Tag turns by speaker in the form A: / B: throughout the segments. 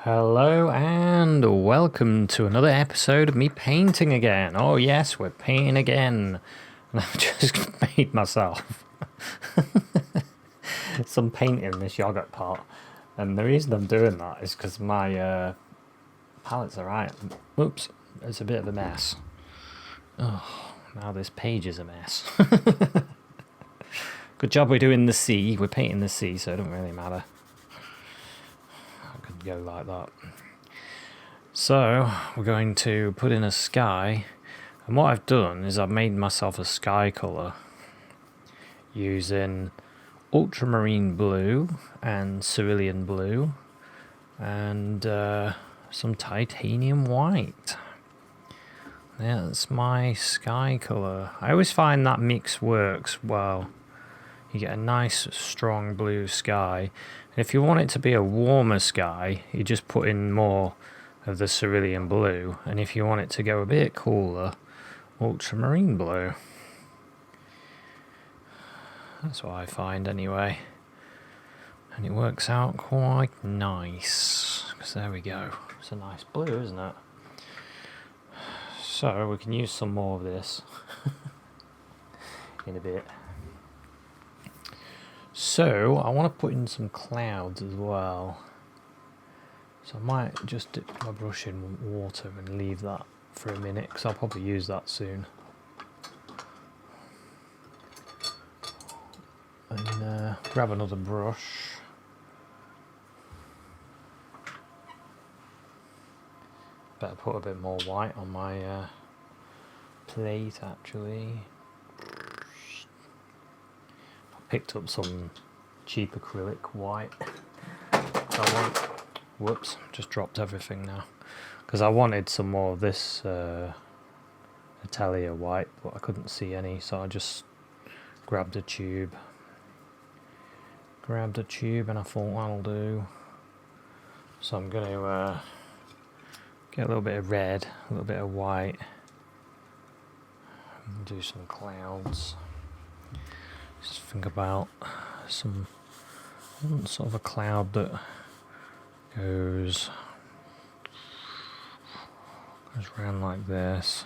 A: Hello and welcome to another episode of me painting again. Oh yes, we're painting again. And I've just made myself some paint in this yogurt pot. And the reason I'm doing that is because my palettes are right. Oops, it's a bit of a mess. Oh, now this page is a mess. Good job we're doing the sea. We're painting the sea, so it doesn't really matter. I could go like that. So we're going to put in a sky, and what I've done is I've made myself a sky colour using ultramarine blue and cerulean blue and some titanium white. Yeah, that's my sky colour. I always find that mix works well. You get a nice strong blue sky, and if you want it to be a warmer sky, you just put in more of the cerulean blue, and if you want it to go a bit cooler, ultramarine blue. That's what I find anyway, and it works out quite nice, because there we go, it's a nice blue, isn't it? So we can use some more of this in a bit. So I want to put in some clouds as well. So I might just dip my brush in water and leave that for a minute, because I'll probably use that soon. And grab another brush. Better put a bit more white on my plate actually. I picked up some cheap acrylic white. Whoops, just dropped everything now. Because I wanted some more of this Italia white, but I couldn't see any, so I just grabbed a tube. And I thought that'll do. So I'm going to get a little bit of red, a little bit of white, and do some clouds. Just think about some sort of a cloud that goes around like this.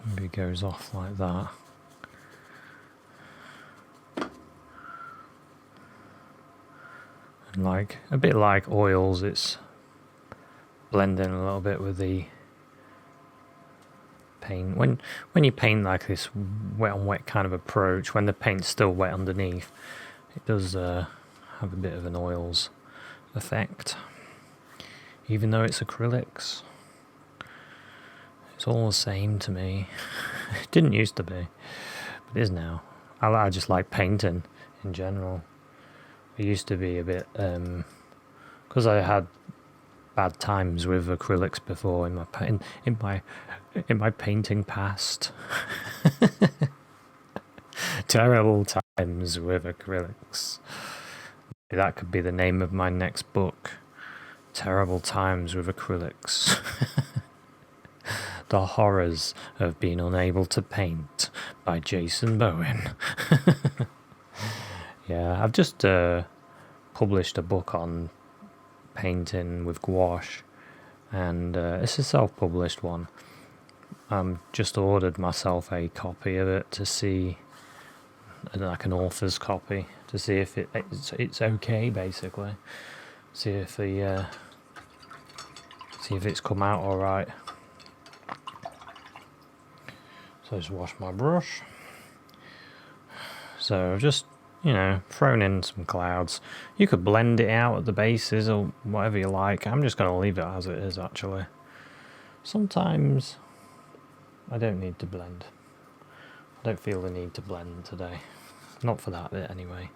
A: Maybe it goes off like that. And like a bit like oils, it's blending a little bit with the paint. When you paint like this wet on wet kind of approach, when the paint's still wet underneath, it does have a bit of an oils effect, even though it's acrylics. It's all the same to me. It didn't used to be, but it is now. I just like painting in general. It used to be a bit because I had bad times with acrylics before in my painting past. Terrible times with acrylics. That could be the name of my next book. Terrible times with acrylics. The horrors of being unable to paint by Jason Bowen. Yeah, I've just published a book on painting with gouache, and it's a self-published one. Just ordered myself a copy of it to see, like an author's copy, to see if it's okay, basically. See if it's come out all right. So I just wash my brush. So I've just, thrown in some clouds. You could blend it out at the bases or whatever you like. I'm just going to leave it as it is, actually. Sometimes I don't need to blend. I don't feel the need to blend today. Not for that bit, anyway.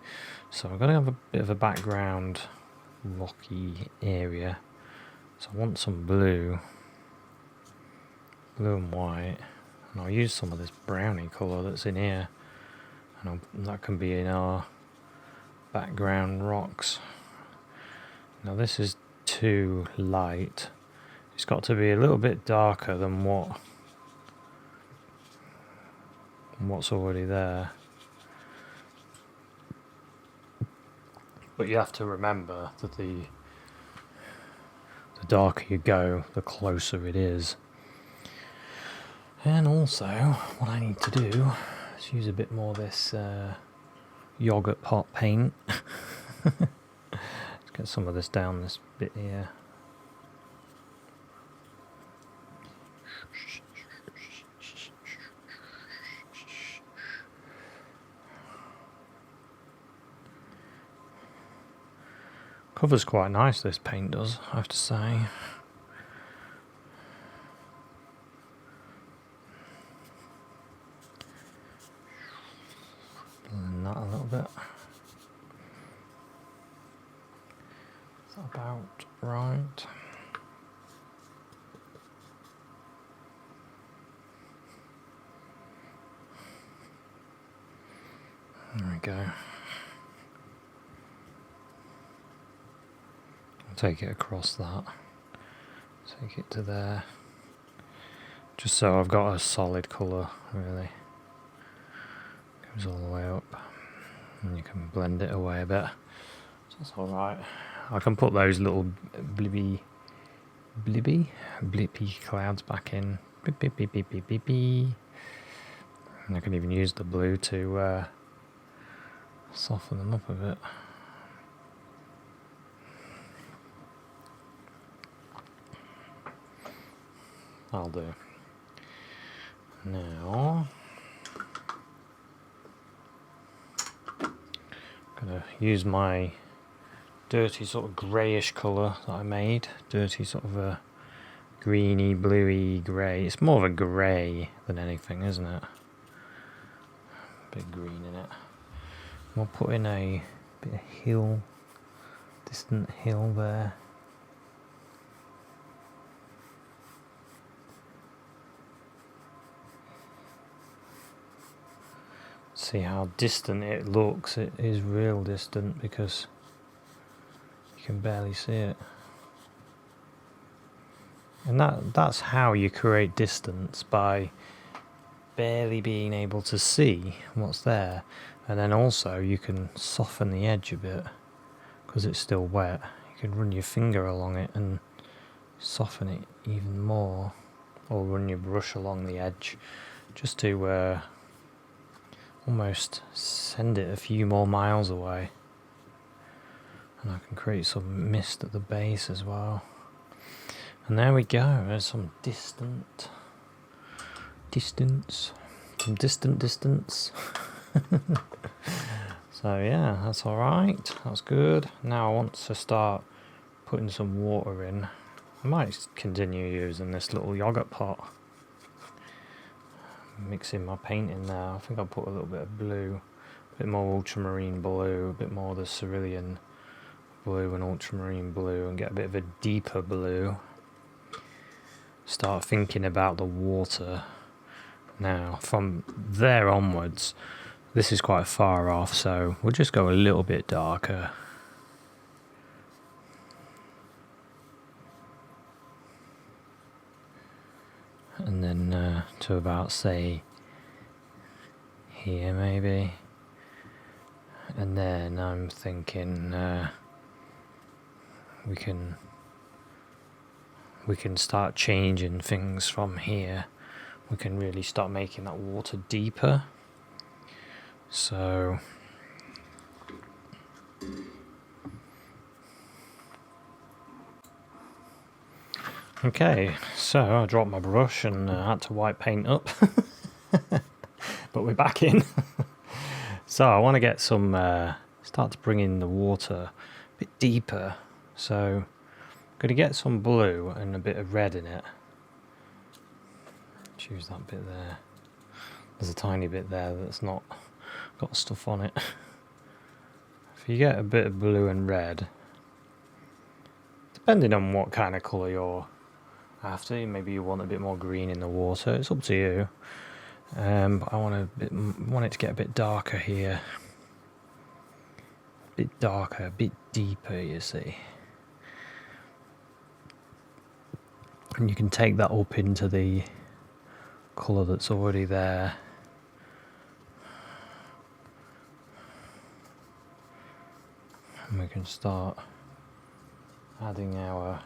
A: So I'm going to have a bit of a background rocky area. So I want some blue and white. And I'll use some of this brownie colour that's in here, and that can be in our background rocks. Now this is too light. It's got to be a little bit darker than what's already there. But you have to remember that the darker you go, the closer it is. And also, what I need to do is use a bit more of this yogurt pot paint. Let's get some of this down this bit here. Covers quite nice, this paint does, I have to say. Blend that a little bit. Is that about right? There we go. I'll take it across that. Take it to there. Just so I've got a solid colour, really. Goes all the way up. And you can blend it away a bit. So that's alright. I can put those little blippy clouds back in. Beep, beep, beep, beep, beep, beep, beep. And I can even use the blue to soften them up a bit. I'll do. Now, I'm going to use my dirty sort of greyish colour that I made. Dirty sort of a greeny, bluey grey. It's more of a grey than anything, isn't it? Bit of green in it. We'll put in a bit of hill, distant hill there. See how distant it looks. It is real distant because you can barely see it. And that's how you create distance, by barely being able to see what's there. And then also you can soften the edge a bit because it's still wet. You can run your finger along it and soften it even more, or run your brush along the edge just to almost send it a few more miles away. And I can create some mist at the base as well. And there we go, there's some distance, some distant distance. So yeah, that's alright, that's good. Now I want to start putting some water in. I might continue using this little yogurt pot. Mixing my paint in there. I think I'll put a little bit of blue, a bit more ultramarine blue, a bit more of the cerulean blue and ultramarine blue, and get a bit of a deeper blue. Start thinking about the water. Now, from there onwards, this is quite far off, so we'll just go a little bit darker. And then to about, say, here maybe. And then I'm thinking we can start changing things from here. We can really start making that water deeper. So okay, so I dropped my brush and had to wipe paint up. But we're back in. So I want to get some start to bring in the water a bit deeper. So I'm going to get some blue and a bit of red in it. Choose that bit there. There's a tiny bit there that's not got stuff on it. If you get a bit of blue and red, depending on what kind of colour you're after, maybe you want a bit more green in the water, it's up to you. But I want it to get a bit darker here. A bit darker, a bit deeper, you see. And you can take that up into the colour that's already there. And we can start adding our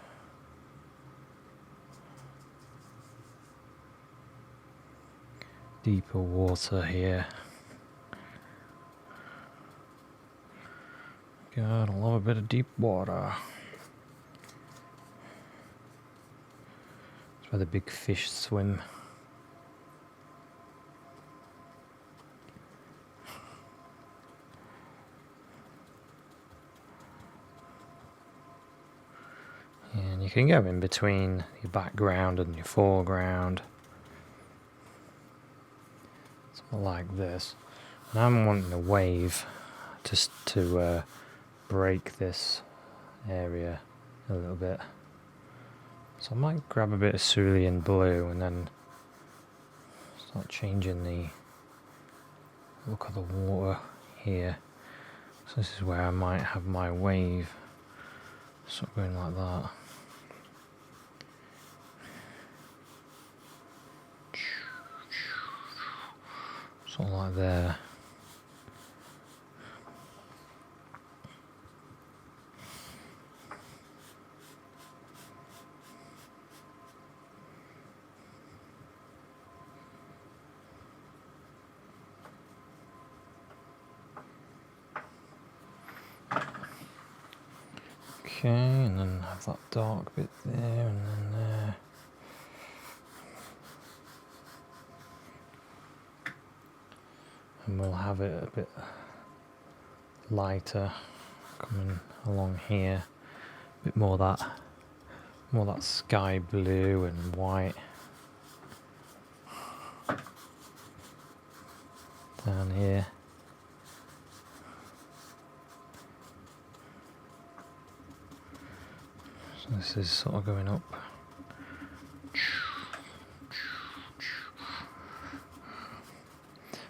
A: deeper water here. God, I love a bit of deep water. It's where the big fish swim. And you can go in between your background and your foreground. Something like this. And I'm wanting a wave just to break this area a little bit. So I might grab a bit of cerulean blue and then start changing the look of the water here. So this is where I might have my wave sort of going like that. Sort of like there. Okay, and then have that dark bit there, and then there. And we'll have it a bit lighter coming along here. A bit more that sky blue and white down here. So this is sort of going up.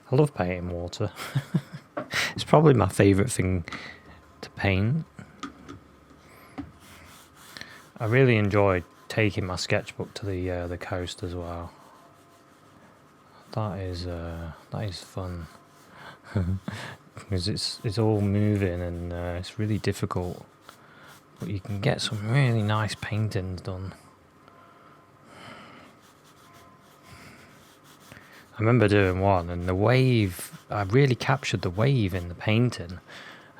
A: I love painting water. It's probably my favourite thing to paint. I really enjoy taking my sketchbook to the coast as well. That is fun because it's all moving and it's really difficult, but you can get some really nice paintings done. I remember doing one, and the wave, I really captured the wave in the painting,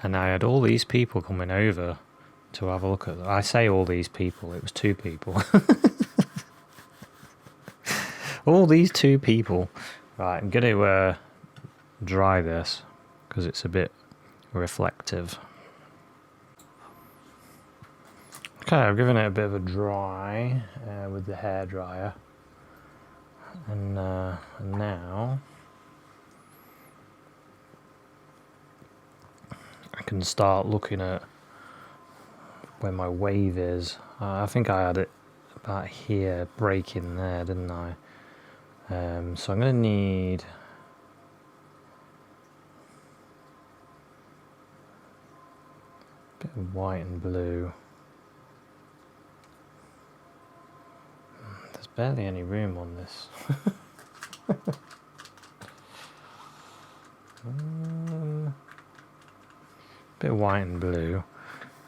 A: and I had all these people coming over to have a look at it. I say all these people, it was 2 people. All these 2 people. Right, I'm going to dry this, because it's a bit reflective. Okay, I've given it a bit of a dry with the hairdryer. And now I can start looking at where my wave is. I think I had it about here, breaking there, didn't I? So I'm going to need a bit of white and blue. There's barely any room on this. Bit of white and blue,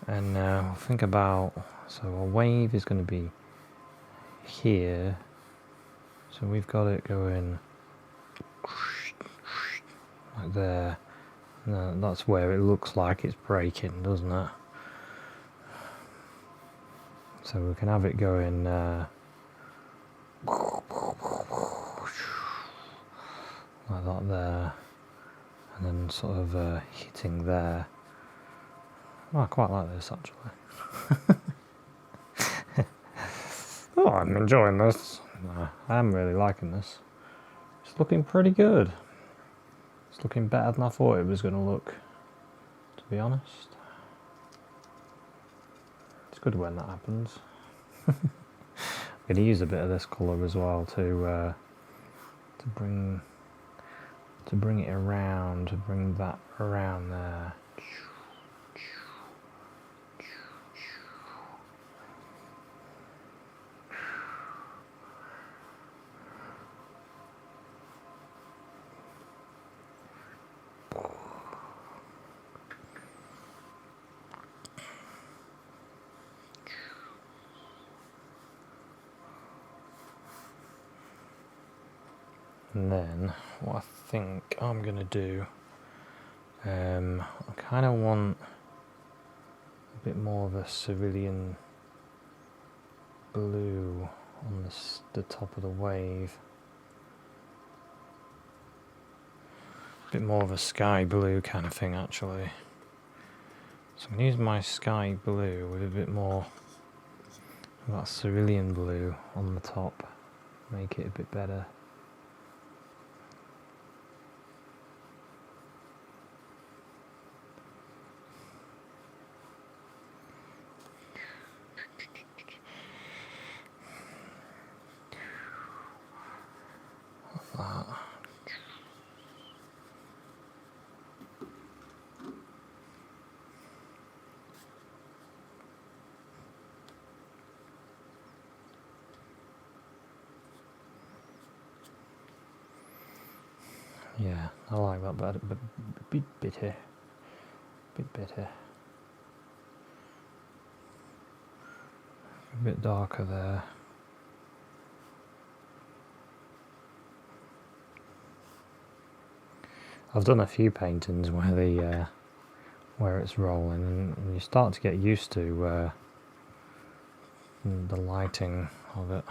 A: and now think about, so a wave is going to be here, so we've got it going like there. No, that's where it looks like it's breaking, doesn't it? So we can have it going like that there, and then sort of hitting there. Oh, I quite like this actually. Oh, I'm enjoying this. I am really liking this. It's looking pretty good. It's looking better than I thought it was going to look, to be honest. It's good when that happens. I'm going to use a bit of this colour as well to bring it around, to bring that around there. And then what I think I'm going to do, I kind of want a bit more of a cerulean blue on the top of the wave. A bit more of a sky blue kind of thing actually. So I'm going to use my sky blue with a bit more of that cerulean blue on the top. Make it a bit better. Like that. Yeah, I like that better, but a bit bitter. Bit bitter. A bit darker there. I've done a few paintings where where it's rolling, and you start to get used to the lighting of it.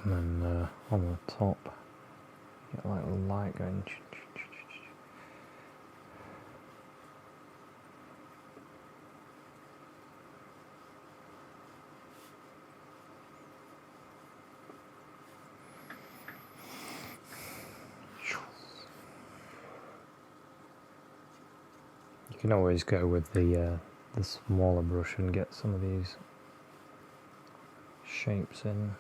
A: And then on the top, you get like a light going. You can always go with the smaller brush and get some of these shapes in.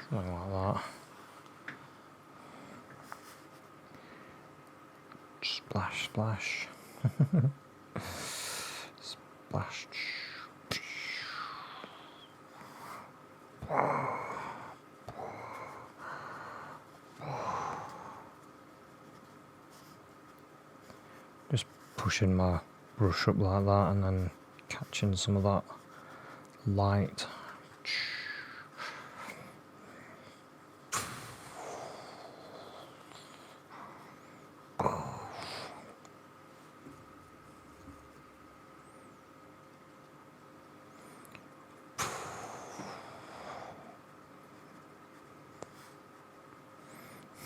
A: Something like that. Splash, splash. Splash. Just pushing my brush up like that and then catching some of that light.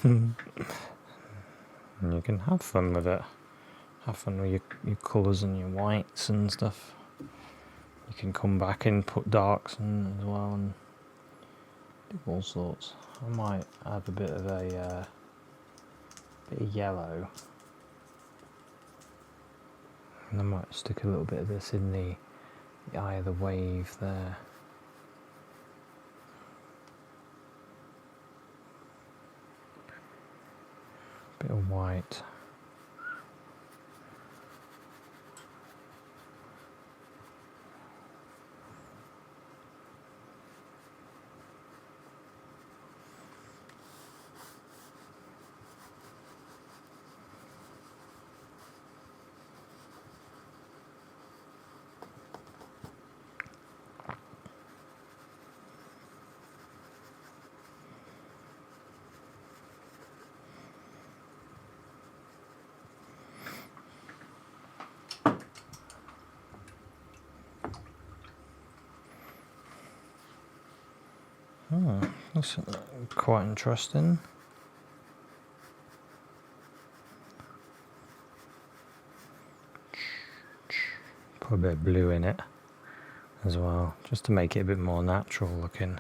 A: And you can have fun with it. Have fun with your colours and your whites and stuff. You can come back and put darks in as well and do all sorts. I might add a bit of yellow. And I might stick a little bit of this in the eye of the wave there. Bit of white. Oh, that's quite interesting. Put a bit of blue in it as well, just to make it a bit more natural looking.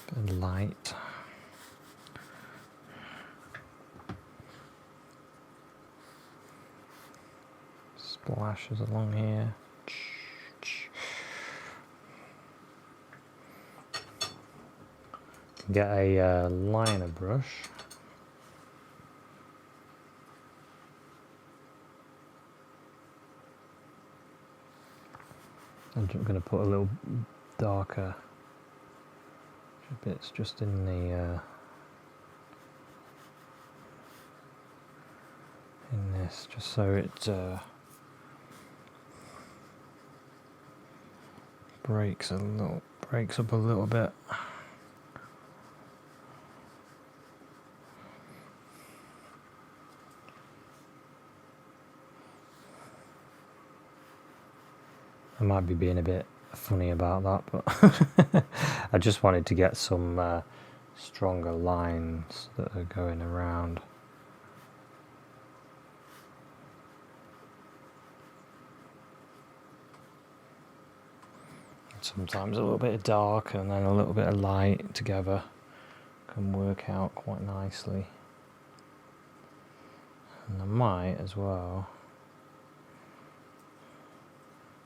A: Bit of light. Splashes along here. can get a liner brush. I'm going to put a little darker bits just in the in this, just so it breaks up a little bit. I might be being a bit funny about that, but I just wanted to get some stronger lines that are going around. Sometimes a little bit of dark and then a little bit of light together can work out quite nicely. And I might as well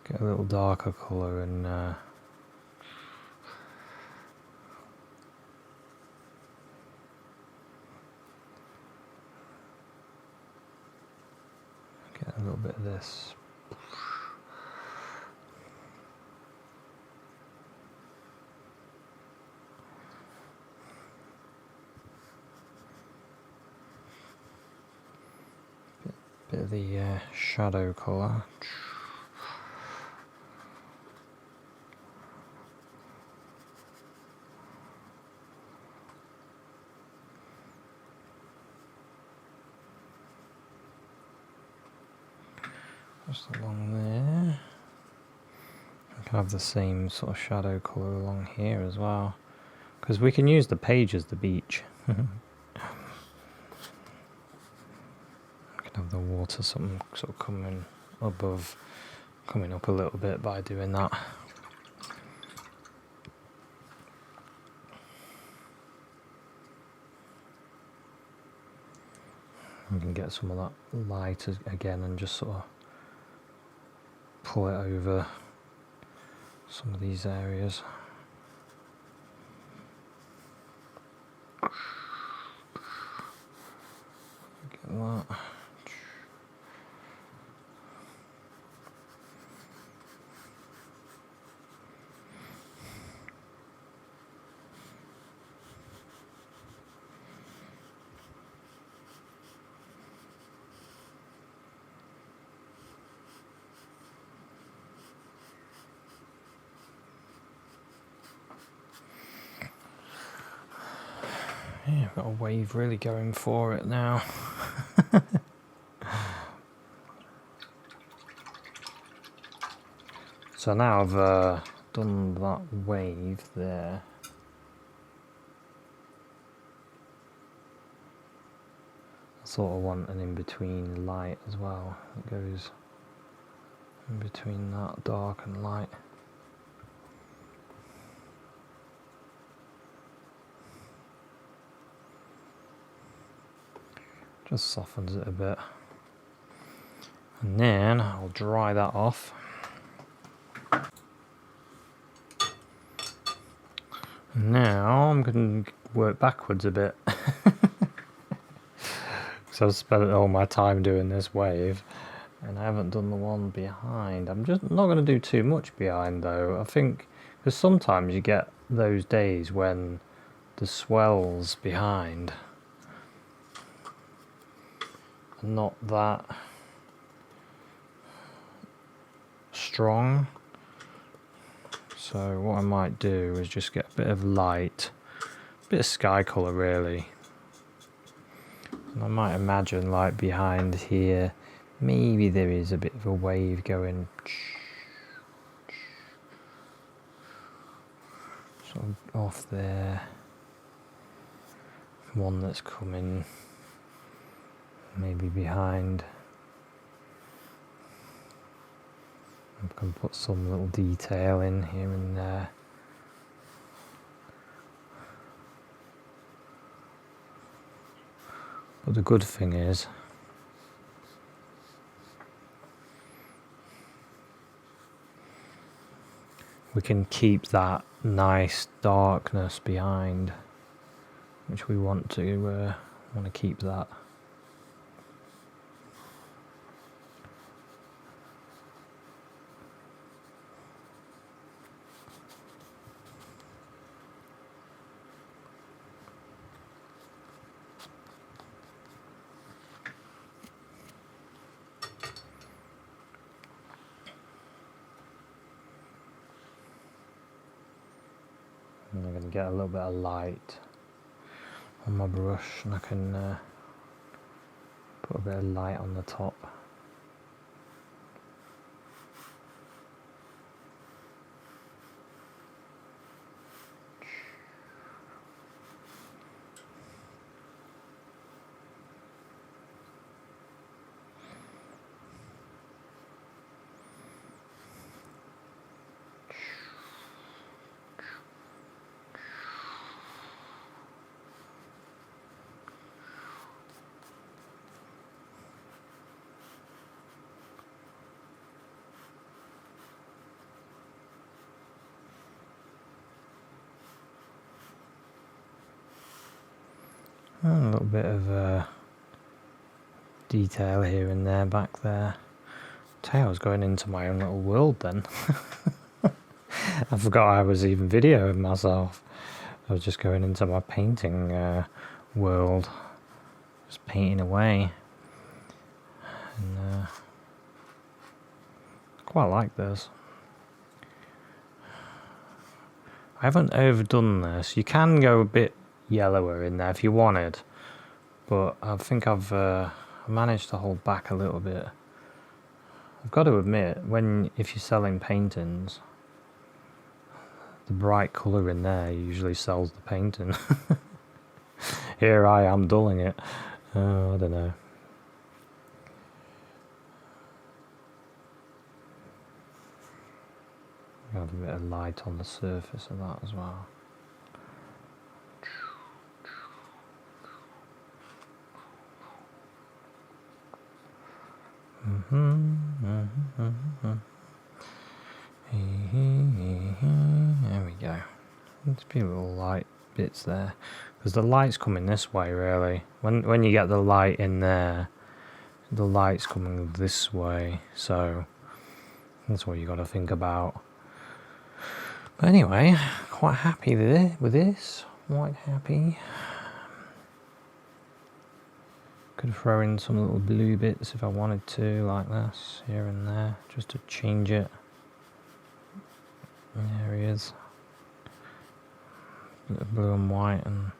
A: get a little darker colour and get a little bit of this. Bit of the shadow colour. Just along there. I can have the same sort of shadow colour along here as well, because we can use the page as the beach. Have the water sort of coming up a little bit by doing that. We can get some of that light again and just sort of pull it over some of these areas. Get that. Yeah, I've got a wave really going for it now. So now I've done that wave there. I sort of want an in-between light as well. It goes in between that dark and light. Just softens it a bit. And then I'll dry that off. Now I'm going to work backwards a bit. So I've spent all my time doing this wave and I haven't done the one behind. I'm just not going to do too much behind though. I think because sometimes you get those days when the swells behind are not that strong. So what I might do is just get a bit of light, a bit of sky colour really. And I might imagine like behind here, maybe there is a bit of a wave going sort of off there. One that's coming maybe behind. I can put some little detail in here and there. But the good thing is we can keep that nice darkness behind. which we want to keep that. And I'm going to get a little bit of light on my brush, and I can put a bit of light on the top. And a little bit of detail here and there back there. I was going into my own little world then. I forgot I was even videoing myself. I was just going into my painting world, just painting away. And quite like this. I haven't overdone this. You can go a bit yellower in there if you wanted, but I think I've managed to hold back a little bit. I've got to admit, if you're selling paintings, the bright colour in there usually sells the painting. Here I am dulling it. I don't know. Got a bit of light on the surface of that as well. There we go. There's a few little light bits there, because the light's coming this way really. When you get the light in there, the light's coming this way, so that's what you got to think about. But anyway, quite happy with this. Quite happy. Could throw in some little blue bits if I wanted to, like this, here and there, just to change it. There he is. A bit of blue and white, and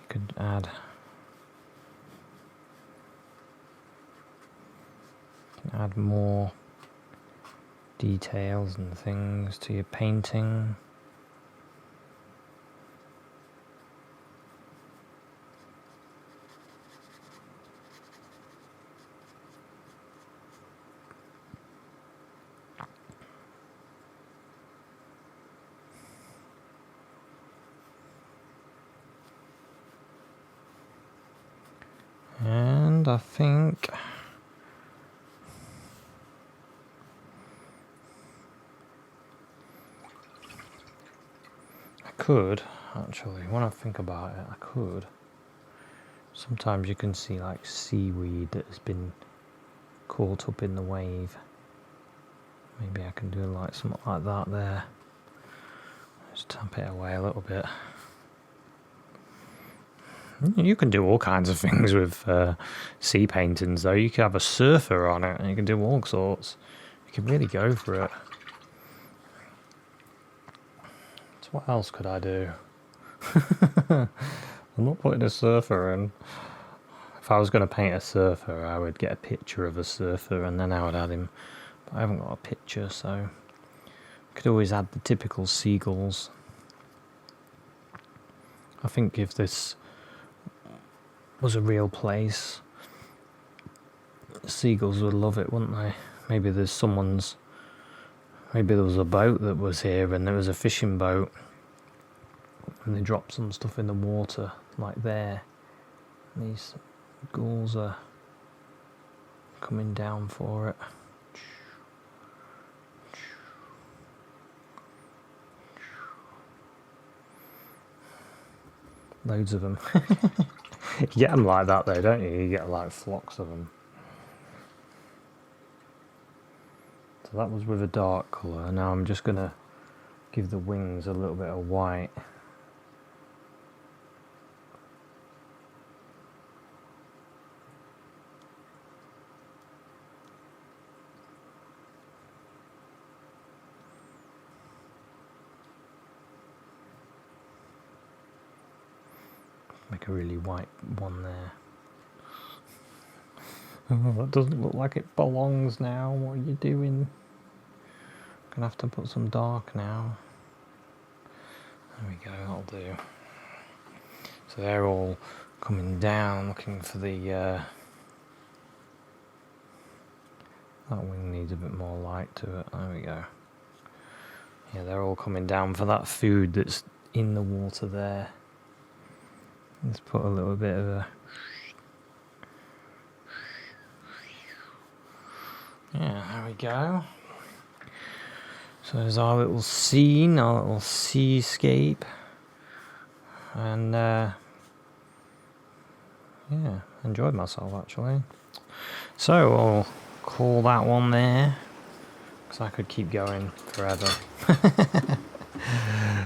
A: you could add more details and things to your painting. And I think I could, actually, when I think about it, I could. Sometimes you can see like seaweed that has been caught up in the wave. Maybe I can do like something like that there. Just tap it away a little bit. You can do all kinds of things with sea paintings though. You could have a surfer on it and you can do all sorts. You can really go for it. So what else could I do? I'm not putting a surfer in. If I was going to paint a surfer, I would get a picture of a surfer and then I would add him. But I haven't got a picture, so I could always add the typical seagulls. I think if this was a real place, seagulls would love it, wouldn't they? Maybe there was a boat that was here and there was a fishing boat and they dropped some stuff in the water like there. And these gulls are coming down for it. Loads of them. You get them like that though, don't you? You get like flocks of them. So that was with a dark colour. Now I'm just going to give the wings a little bit of white. Make a really white one there. Oh, that doesn't look like it belongs now. What are you doing? Gonna have to put some dark now. There we go, that'll do. So they're all coming down, looking for the... that wing needs a bit more light to it. There we go. Yeah, they're all coming down for that food that's in the water there. Let's put a little bit of a... Yeah, there we go. So there's our little scene, our little seascape. And yeah, enjoyed myself actually. So I'll call that one there, because I could keep going forever.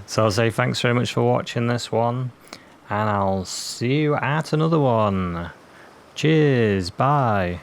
A: So I'll say thanks very much for watching this one, and I'll see you at another one. Cheers, bye.